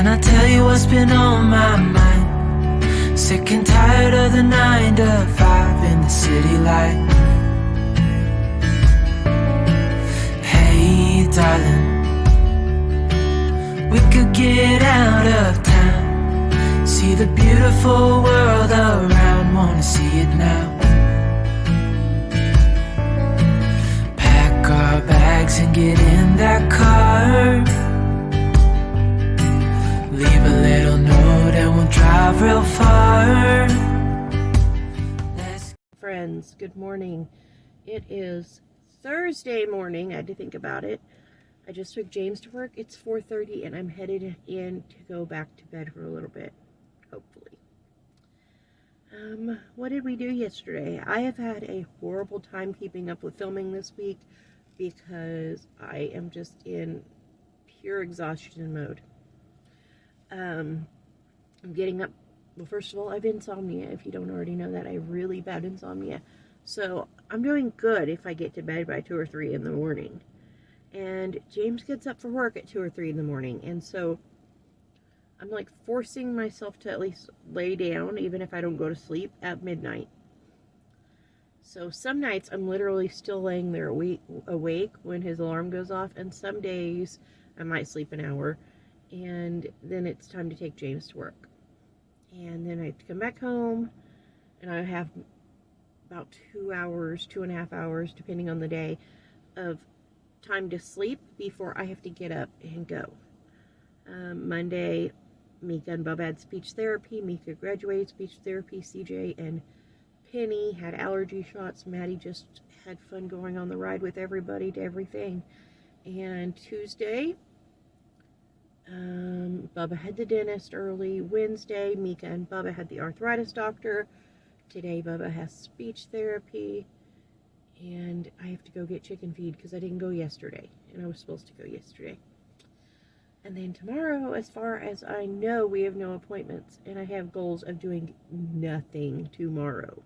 I tell you what's been on my mind? Sick and tired of the 9 to 5 in the city light. Hey darling, we could get out of town, see the beautiful world around, wanna see it now. Pack our bags and get in that car, leave a little note and we'll drive real far. Friends, good morning. It is Thursday morning. I had to think about it. I just took James to work. It's 4:30 and I'm headed in to go back to bed for a little bit, hopefully. What did we do yesterday? I have had a horrible time keeping up with filming this week because I am just in pure exhaustion mode. I'm getting up. Well, first of all, I have insomnia. If you don't already know that, I have really bad insomnia. So I'm doing good if I get to bed by 2 or 3 in the morning. And James gets up for work at 2 or 3 in the morning. And so I'm like forcing myself to at least lay down, even if I don't go to sleep, at midnight. So some nights I'm literally still laying there awake when his alarm goes off. And some days I might sleep an hour. And then it's time to take James to work. And then I have to come back home, and I have about 2 hours, 2.5 hours, depending on the day, of time to sleep before I have to get up and go. Monday, Mika and Bubba had speech therapy. Mika graduated speech therapy. CJ and Penny had allergy shots. Maddie just had fun going on the ride with everybody to everything. And Tuesday, Bubba had the dentist early. Wednesday, Mika and Bubba had the arthritis doctor. Today, Bubba has speech therapy. And I have to go get chicken feed because I didn't go yesterday. And I was supposed to go yesterday. And then tomorrow, as far as I know, we have no appointments. And I have goals of doing nothing tomorrow.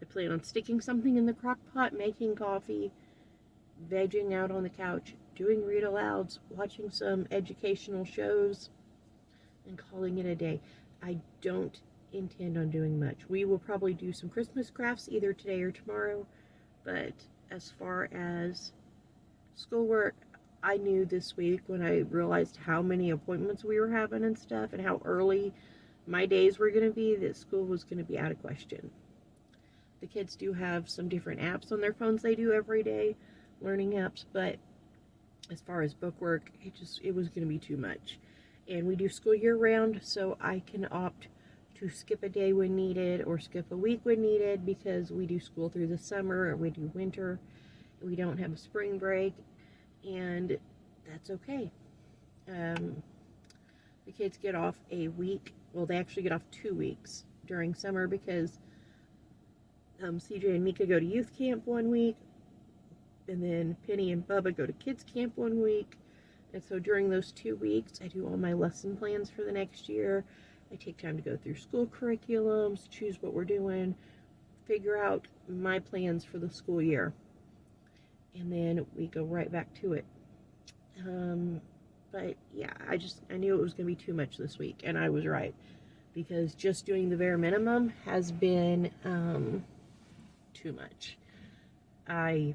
I plan on sticking something in the crock pot, making coffee, vegging out on the couch, doing read alouds, watching some educational shows, and calling it a day. I don't intend on doing much. We will probably do some Christmas crafts either today or tomorrow, but as far as schoolwork, I knew this week when I realized how many appointments we were having and stuff, and how early my days were going to be, that school was going to be out of question. The kids do have some different apps on their phones they do every day, learning apps, but as far as bookwork, it was going to be too much. And we do school year round, so I can opt to skip a day when needed or skip a week when needed, because we do school through the summer or we do winter. We don't have a spring break, and that's okay. The kids get off a week. Well, they actually get off 2 weeks during summer because CJ and Mika go to youth camp 1 week. And then Penny and Bubba go to kids camp 1 week. And so during those 2 weeks, I do all my lesson plans for the next year. I take time to go through school curriculums, choose what we're doing, figure out my plans for the school year. And then we go right back to it. But yeah, I knew it was going to be too much this week. And I was right. Because just doing the bare minimum has been too much. I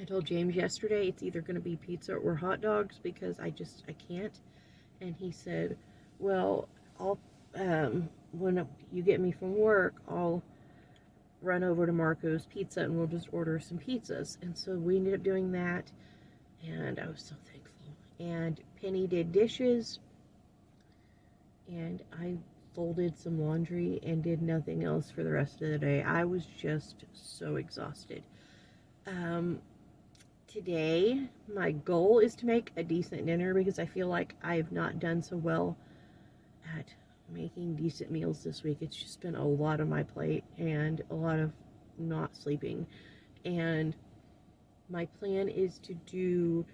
told James yesterday it's either going to be pizza or hot dogs because I can't. And he said, well, when you get me from work, I'll run over to Marco's Pizza and we'll just order some pizzas. And so we ended up doing that, and I was so thankful. And Penny did dishes, and I folded some laundry and did nothing else for the rest of the day. I was just so exhausted. Today, my goal is to make a decent dinner because I feel like I've not done so well at making decent meals this week. It's just been a lot on my plate and a lot of not sleeping. And my plan is to do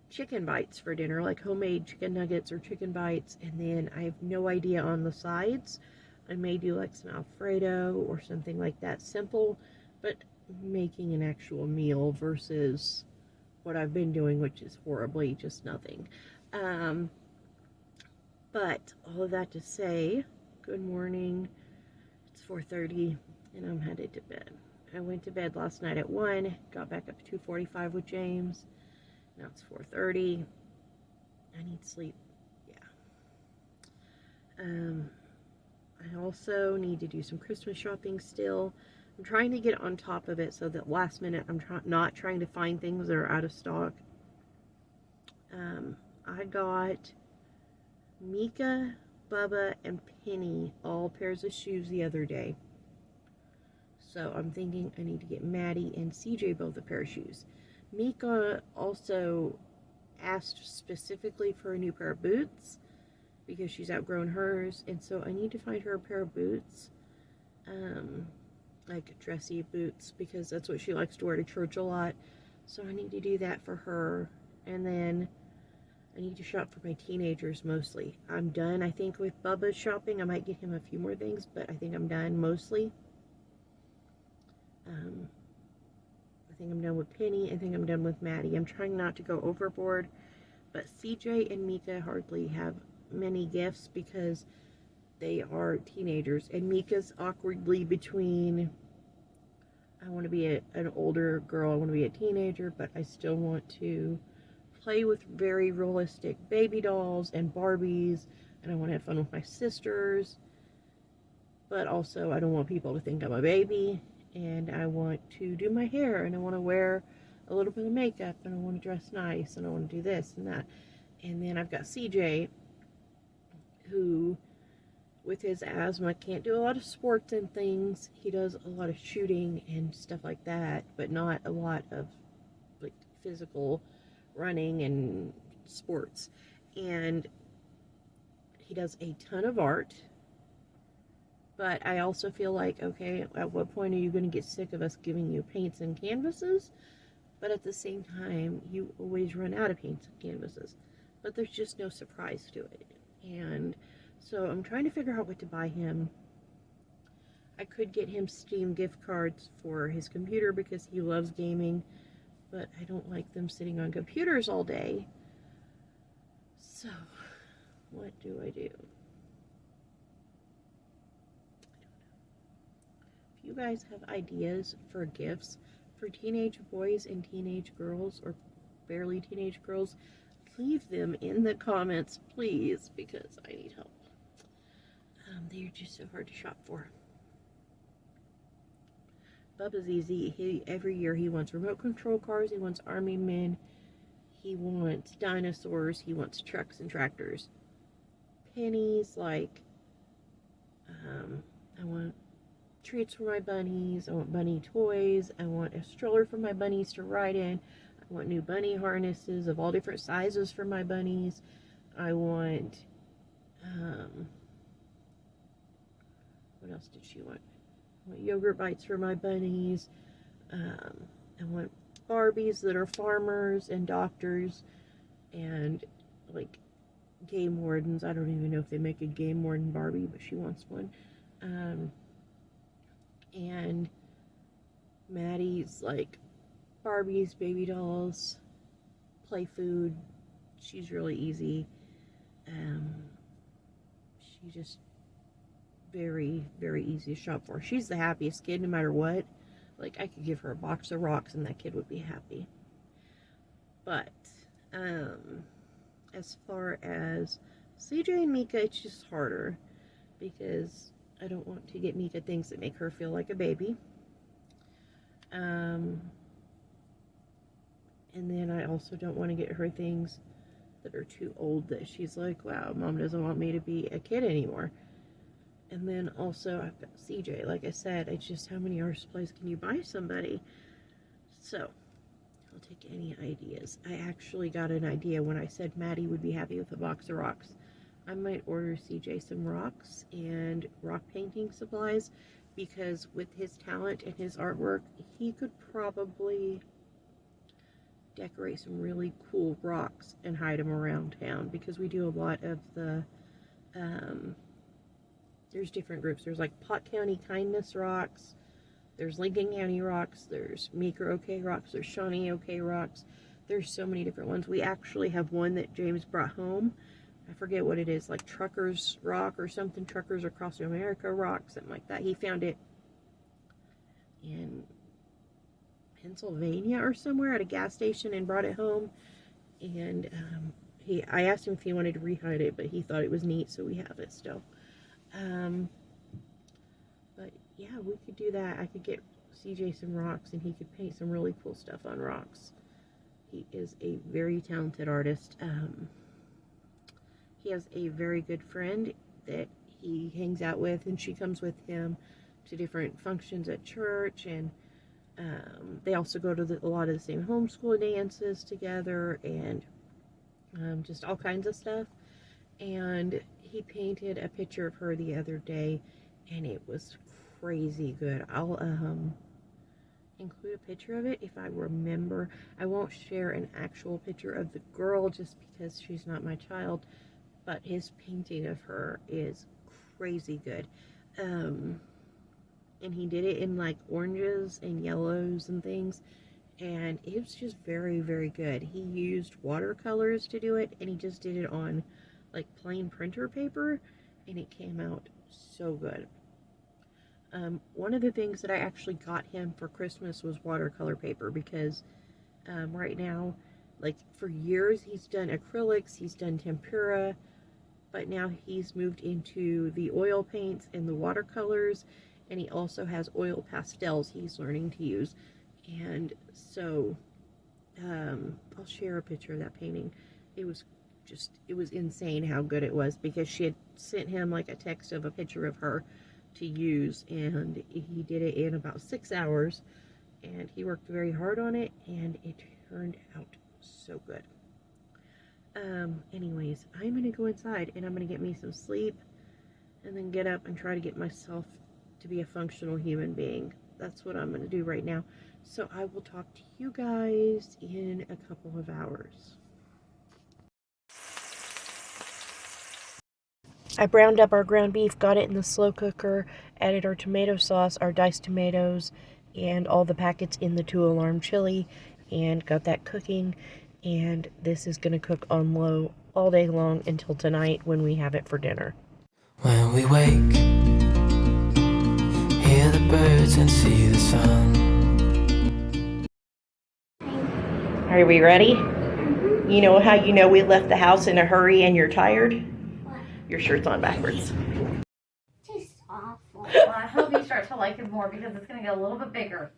chicken bites for dinner, like homemade chicken nuggets or chicken bites, and then I have no idea on the sides. I may do like some Alfredo or something like that, simple, but making an actual meal versus what I've been doing, which is horribly just nothing. But all of that to say, good morning. It's 4:30 and I'm headed to bed. I went to bed last night at 1, got back up at 2:45 with James. Now it's 4:30. I need sleep. Yeah. I also need to do some Christmas shopping still. I'm trying to get on top of it so that last minute I'm not trying to find things that are out of stock. I got Mika, Bubba, and Penny all pairs of shoes the other day. So I'm thinking I need to get Maddie and CJ both a pair of shoes. Mika also asked specifically for a new pair of boots because she's outgrown hers, and so I need to find her a pair of boots, like dressy boots, because that's what she likes to wear to church a lot. So I need to do that for her, and then I need to shop for my teenagers mostly. I'm done, I think, with Bubba's shopping. I might get him a few more things, but I think I'm done mostly. I think I'm done with Penny. I think I'm done with Maddie. I'm trying not to go overboard, but CJ and Mika hardly have many gifts because they are teenagers, and Mika's awkwardly between, I want to be an older girl, I want to be a teenager, but I still want to play with very realistic baby dolls and Barbies, and I want to have fun with my sisters, but also I don't want people to think I'm a baby, and I want to do my hair, and I want to wear a little bit of makeup, and I want to dress nice, and I want to do this and that. And then I've got CJ, who, with his asthma, can't do a lot of sports and things. He does a lot of shooting and stuff like that, but not a lot of like physical running and sports. And he does a ton of art, but I also feel like, okay, at what point are you going to get sick of us giving you paints and canvases? But at the same time, you always run out of paints and canvases, but there's just no surprise to it. And so I'm trying to figure out what to buy him. I could get him Steam gift cards for his computer because he loves gaming, but I don't like them sitting on computers all day. So, what do I do? If you guys have ideas for gifts for teenage boys and teenage girls, or barely teenage girls, leave them in the comments, please, because I need help. They're just so hard to shop for. Bubba's easy. Every year he wants remote control cars, he wants army men, he wants dinosaurs, he wants trucks and tractors. Penny's like, I want treats for my bunnies, I want bunny toys, I want a stroller for my bunnies to ride in, I want new bunny harnesses of all different sizes for my bunnies, I want, what else did she want? I want yogurt bites for my bunnies, I want Barbies that are farmers and doctors and like game wardens. I don't even know if they make a game warden Barbie, but she wants one. And Maddie's like Barbies, baby dolls, play food. She's really easy. She just very, very easy to shop for. She's the happiest kid no matter what. Like, I could give her a box of rocks and that kid would be happy. But, as far as CJ and Mika, it's just harder because I don't want to get Mika things that make her feel like a baby. And then I also don't want to get her things that are too old that she's like, wow, mom doesn't want me to be a kid anymore. And then also I've got CJ. Like I said, it's just how many art supplies can you buy somebody? So I'll take any ideas. I actually got an idea when I said Maddie would be happy with a box of rocks. I might order CJ some rocks and rock painting supplies because with his talent and his artwork, he could probably decorate some really cool rocks and hide them around town because we do a lot of the, there's different groups. There's like Pot County Kindness Rocks, there's Lincoln County Rocks, there's Meeker OK Rocks, there's Shawnee OK Rocks. There's so many different ones. We actually have one that James brought home I forget what it is, like Truckers Rock or something, Truckers Across America Rock, something like that. He found it in Pennsylvania or somewhere at a gas station and brought it home. And I asked him if he wanted to rehide it, but he thought it was neat, so we have it still. But yeah, we could do that. I could get CJ some rocks and he could paint some really cool stuff on rocks. He is a very talented artist. He has a very good friend that he hangs out with, and she comes with him to different functions at church, and they also go to a lot of the same homeschool dances together, and just all kinds of stuff. And he painted a picture of her the other day, and it was crazy good. I'll include a picture of it if I remember. I won't share an actual picture of the girl just because she's not my child, but his painting of her is crazy good. And he did it in like oranges and yellows and things, and it was just very, very good. He used watercolors to do it, and he just did it on like plain printer paper, and it came out so good. One of the things that I actually got him for Christmas was watercolor paper, because right now, like for years, he's done acrylics, he's done tempera, but now he's moved into the oil paints and the watercolors, and he also has oil pastels he's learning to use. And so I'll share a picture of that painting. It was insane how good it was, because she had sent him like a text of a picture of her to use, and he did it in about 6 hours, and he worked very hard on it, and it turned out so good. Anyways, I'm gonna go inside and I'm gonna get me some sleep, and then get up and try to get myself to be a functional human being. That's what I'm gonna do right now. So I will talk to you guys in a couple of hours. I browned up our ground beef, got it in the slow cooker, added our tomato sauce, our diced tomatoes, and all the packets in the 2-alarm chili, and got that cooking. And this is going to cook on low all day long until tonight when we have it for dinner. When we wake, hear the birds and see the sun. Are we ready? Mm-hmm. You know how you know we left the house in a hurry and you're tired? What? Your shirt's on backwards. Tastes awful. Well, I hope you start to like it more, because it's going to get a little bit bigger.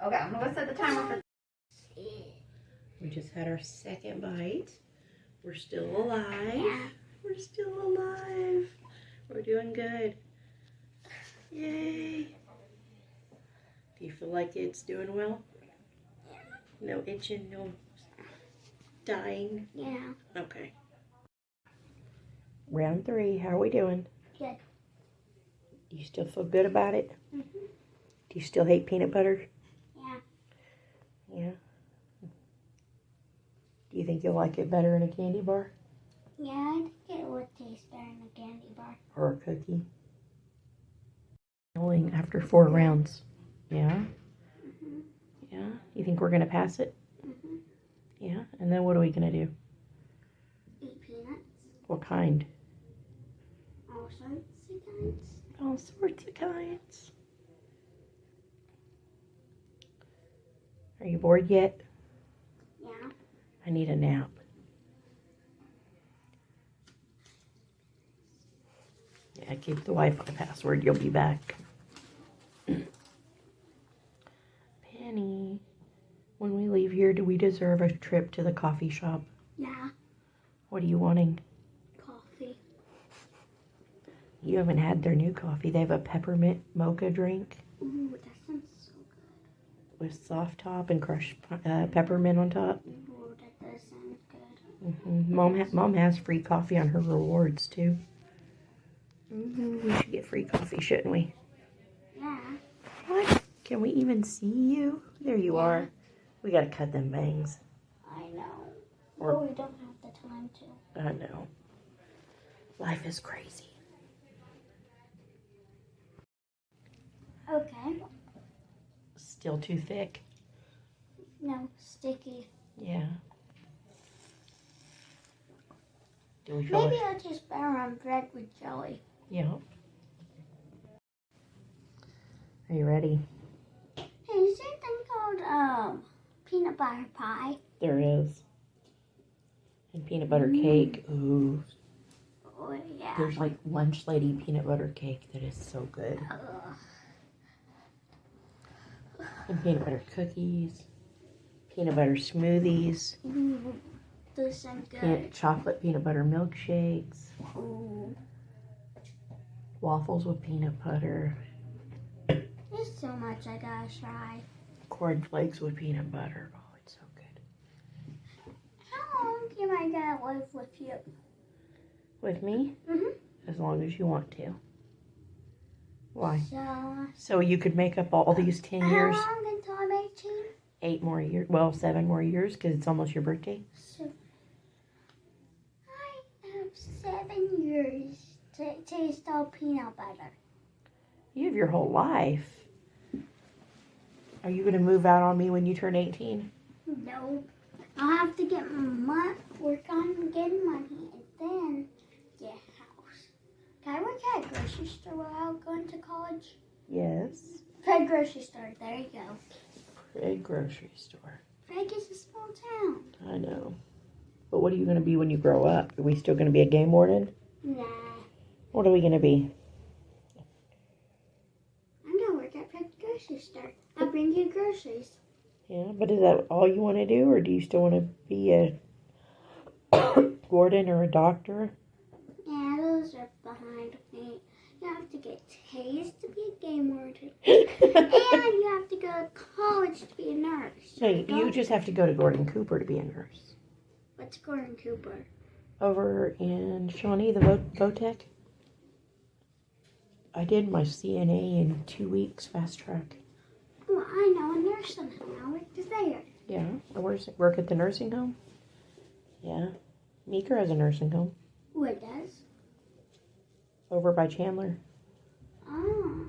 Okay, I'm going to set the timer for... We just had our second bite. We're still alive. Yeah. We're still alive. We're doing good. Yay. Do you feel like it's doing well? Yeah. No itching, no dying? Yeah. Okay. Round 3, how are we doing? Good. Do you still feel good about it? Mm-hmm. Do you still hate peanut butter? Yeah. Yeah. Do you think you'll like it better in a candy bar? Yeah, I think it would taste better in a candy bar. Or a cookie? After 4 rounds. Yeah? Mm-hmm. Yeah? You think we're going to pass it? Mm-hmm. Yeah? And then what are we going to do? Eat peanuts. What kind? All sorts of kinds. All sorts of kinds. Are you bored yet? Yeah. I need a nap. Yeah, keep the Wi-Fi password. You'll be back. Penny, when we leave here, do we deserve a trip to the coffee shop? Yeah. What are you wanting? Coffee. You haven't had their new coffee. They have a peppermint mocha drink. Ooh, that sounds so good. With soft top and crushed peppermint on top. Ooh, that does sound good. Mom has free coffee on her rewards too. We should get free coffee, shouldn't we? Yeah. What? Can we even see you? There you are. We gotta cut them bangs. I know. Or- But we don't have the time to. I know. Life is crazy. Okay. Still too thick. No, sticky. Yeah. Do we feel Maybe it? I'll taste better on bread with jelly. Yeah. Are you ready? Hey, is there a thing called peanut butter pie? There is. And peanut butter cake. Ooh. Oh, yeah. There's like lunch lady peanut butter cake that is so good. And peanut butter cookies. Peanut butter smoothies. Ooh, those sound good. Chocolate peanut butter milkshakes. Ooh. Waffles with peanut butter. There's so much I gotta try. Cornflakes with peanut butter. Oh, it's so good. How long can I get live with you? With me? As long as you want to. Why? So, So you could make up all these 10 years? how long until I'm 18? 8 more years. Well, 7 more years because it's almost your birthday. So, I have 7 years to taste all peanut butter. You have your whole life. Are you going to move out on me when you turn 18? No. I'll have to get work on getting money and then get a house. Can I work at a grocery store while going to college? Yes. Fred grocery store, there you go. A grocery store. Fred is a small town. I know. But what are you going to be when you grow up? Are we still going to be a game warden? Nah. What are we going to be? I'm gonna work at Fred grocery store. I'll bring you groceries. Yeah, but is that all you want to do? Or do you still want to be a warden or a doctor? Yeah, those are behind me. You have to get tased to be a game warden. And you have to go to college to be a nurse. No, you just have to go to Gordon Cooper to be a nurse. What's Gordon Cooper? Over in Shawnee, the Votech. I did my CNA in 2 weeks, fast track. Well, I know a nursing home. I worked there. Yeah, I work at the nursing home. Yeah, Meeker has a nursing home Who it does? over by Chandler. Oh.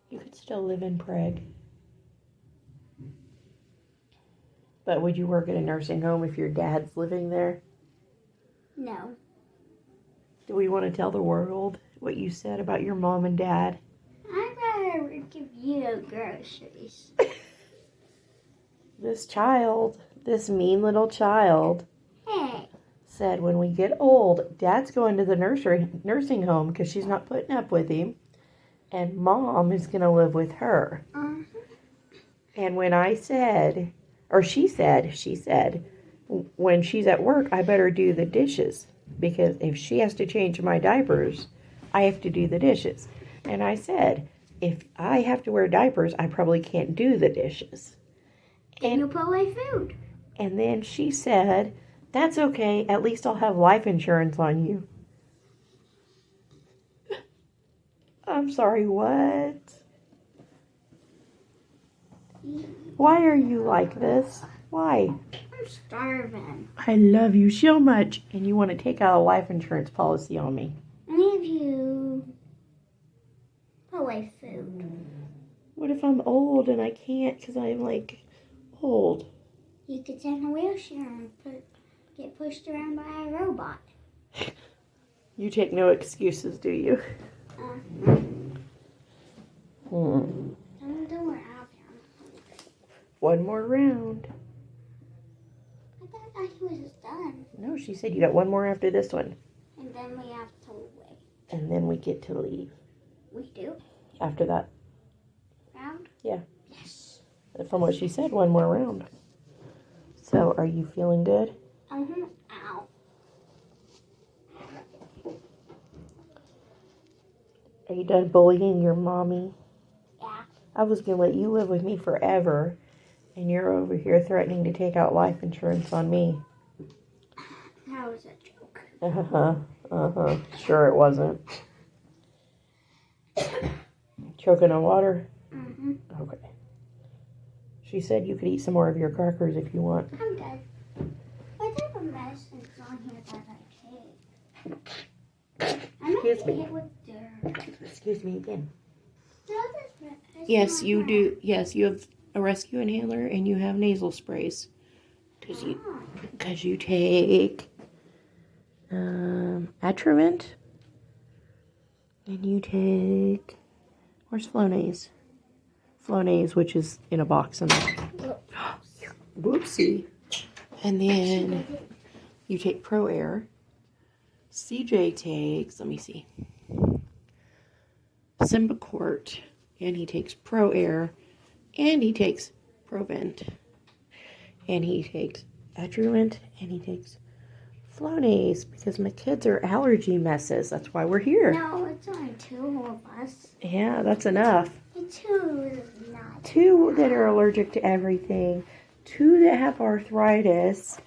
You could still live in Prague. But would you work at a nursing home if your dad's living there? No. Do we want to tell the world what you said about your mom and dad? I'd rather give you groceries. This mean little child, Hey. said when we get old, Dad's going to the nursing home because she's not putting up with him, and Mom is going to live with her. And when I said, or she said, when she's at work, I better do the dishes because if she has to change my diapers, I have to do the dishes. And I said, if I have to wear diapers, I probably can't do the dishes. And you put away food. And then she said, that's okay, at least I'll have life insurance on you. I'm sorry, what? Why are you like this? Why? I'm starving. I love you so much, and you want to take out a life insurance policy on me. Any of you put away food? What if I'm old and I can't because I'm old? You could sit in a wheelchair and get pushed around by a robot. You take no excuses, do you? Don't worry, I'll be on. One more round. I thought he was done. No, she said you got one more after this one. And then we have to wait. And then we get to leave. We do? After that. Round? Yeah. Yes. From what she said, one more round. So, are you feeling good? Ow. Are you done bullying your mommy? Yeah. I was going to let you live with me forever, and you're over here threatening to take out life insurance on me. That was a joke. Sure it wasn't. Choking on water? Okay. She said you could eat some more of your crackers if you want. I'm good. What type of medicine's on here that I take? I might Excuse get me. hit with dirt. Excuse me again. No, this medicine Yes, on you here. do. Yes, you have a rescue inhaler and you have nasal sprays. Because you take Atrovent. And you take, where's Flonase? Flonase, which is in a box in there. Whoopsie. And then you take Pro Air. CJ takes, let me see, Symbicort, and he takes Pro Air, and he takes Provent, and he takes Atrovent, and he takes Flonase, because my kids are allergy messes. That's why we're here. No, it's only 2 of us. Yeah, that's enough. 2 is not. 2 that are allergic to everything. 2 that have arthritis.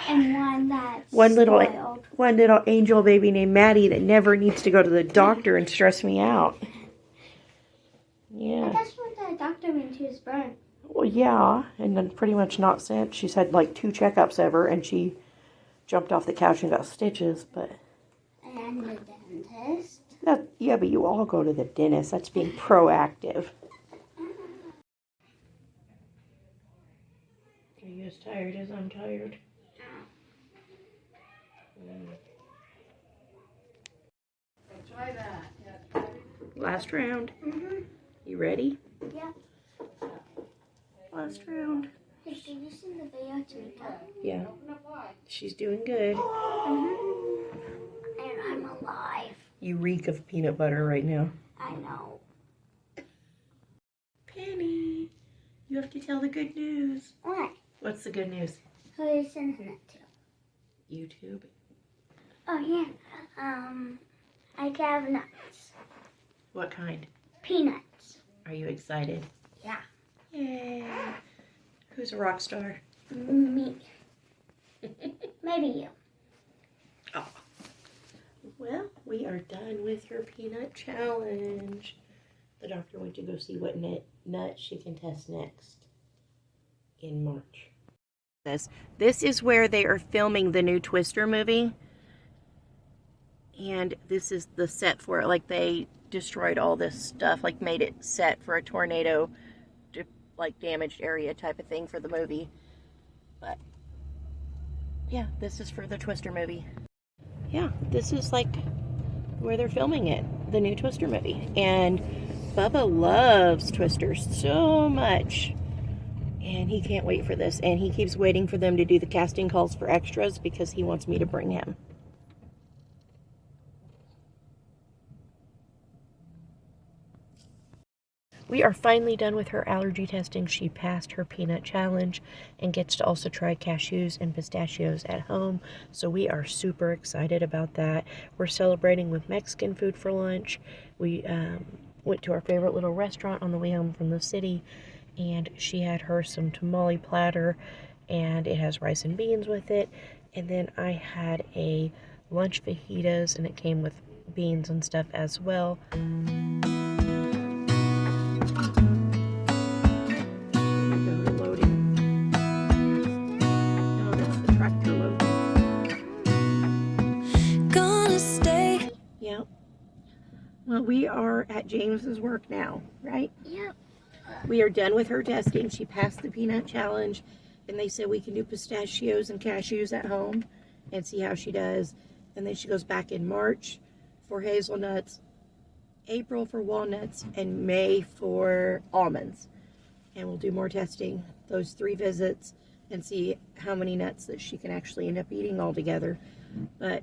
And 1 that's one little spoiled. angel baby named Maddie that never needs to go to the doctor and stress me out. Yeah. But that's what the doctor went to, is burn. Well, yeah, and then pretty much not since. She's had like 2 checkups ever, and she jumped off the couch and got stitches, but... And the dentist. Yeah, but you all go to the dentist. That's being proactive. Are you as tired as I'm tired? Try that. Last round. You ready? Yeah. Last round. Hey, did you send the video to Mika? Yeah. She's doing good. And I'm alive. You reek of peanut butter right now. I know. Penny, you have to tell the good news. What? What's the good news? Who are you sending it to? YouTube. Oh, yeah. I can have nuts. What kind? Peanuts. Are you excited? Yeah. Yay. Who's a rock star? Me. Maybe you. Oh. Well, we are done with her peanut challenge. The doctor went to go see what nut she can test next in March. This is where they are filming the new Twister movie. And this is the set for it. Like, they destroyed all this stuff, like made it set for a tornado, like damaged area type of thing for the movie. But yeah, this is for the Twister movie. Yeah, this is like where they're filming it, the new Twister movie. And Bubba loves Twister so much, and he can't wait for this. And he keeps waiting for them to do the casting calls for extras because he wants me to bring him. We are finally done with her allergy testing. She passed her peanut challenge and gets to also try cashews and pistachios at home. So we are super excited about that. We're celebrating with Mexican food for lunch. We went to our favorite little restaurant on the way home from the city, and she had her some tamale platter, and it has rice and beans with it. And then I had a lunch fajitas, and it came with beans and stuff as well. Well, we are at James's work now, right? Yep. We are done with her testing. She passed the peanut challenge, and they said we can do pistachios and cashews at home and see how she does. And then she goes back in March for hazelnuts, April for walnuts, and May for almonds. And we'll do more testing, those 3 visits, and see how many nuts that she can actually end up eating altogether. But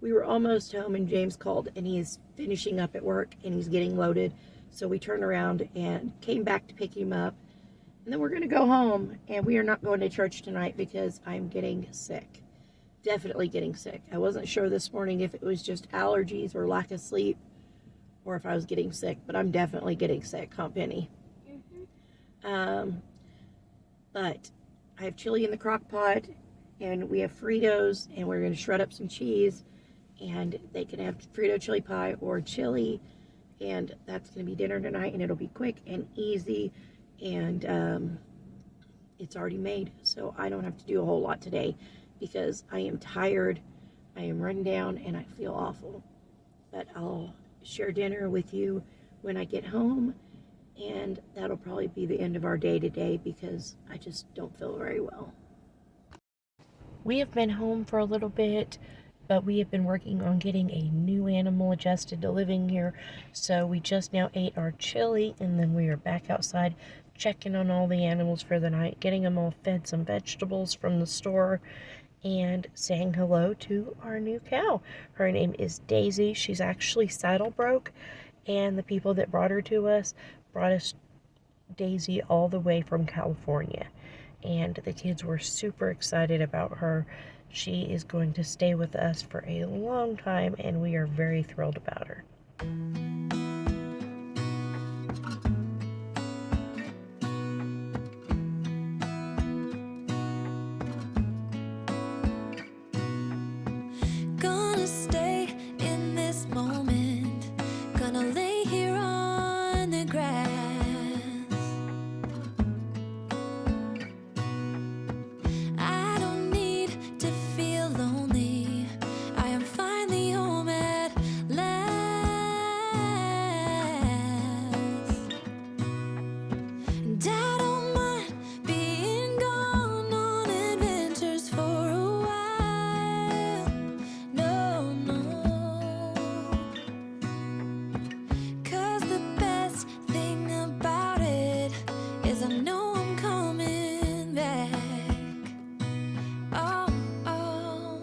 we were almost home, and James called, and he is finishing up at work, and he's getting loaded. So we turned around and came back to pick him up. And then we're going to go home, and we are not going to church tonight because I'm getting sick. Definitely getting sick. I wasn't sure this morning if it was just allergies or lack of sleep, or if I was getting sick, but I'm definitely getting sick, huh, Penny? But I have chili in the crock pot, and we have Fritos, and we're going to shred up some cheese, and they can have Frito chili pie or chili, and that's going to be dinner tonight, and it'll be quick and easy, and it's already made, so I don't have to do a whole lot today because I am tired, I am run down, and I feel awful. But I'll share dinner with you when I get home, and that'll probably be the end of our day today because I just don't feel very well. We have been home for a little bit. but we have been working on getting a new animal adjusted to living here. So we just now ate our chili, and then we are back outside checking on all the animals for the night, getting them all fed some vegetables from the store, and saying hello to our new cow. Her name is Daisy. She's actually saddle broke, and the people that brought her to us brought us Daisy all the way from California, and the kids were super excited about her. She is going to stay with us for a long time, and we are very thrilled about her. Gonna stay in this moment, gonna lay here on the grass. I don't need to feel lonely, I am finally home at last. And I don't mind being gone on adventures for a while. No, no, 'cause the best thing about it is I know I'm coming back. Oh, oh.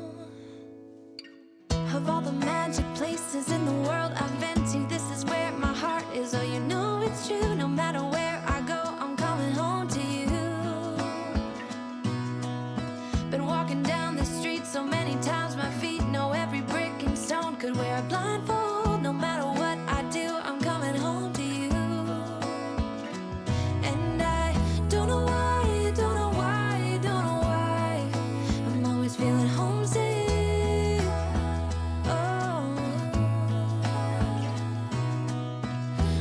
Of all the magic places in the world I've been to, this is where my heart is. Oh, you know it's true, no matter where I go, I'm coming home to you. Been walking down the street so many times, my feet know every brick and stone. Could wear a blindfold, no matter what I do, I'm coming home to you. And I don't know why, don't know why, don't know why, I'm always feeling homesick. Oh,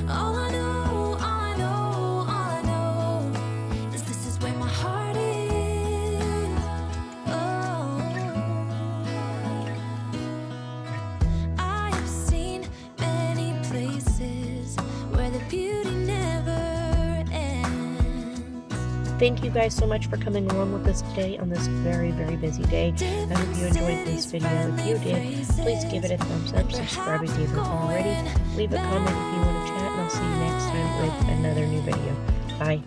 all I know, all I know, all I know is this is where my heart is. Oh, I have seen many places where the beauty never ends. Thank you guys so much for coming along with us today on this very, very busy day. I hope you enjoyed this video. If you did, please give it a thumbs up, subscribe if you haven't already, leave a comment if you want to chat, and I'll see you next time with another new video. Bye.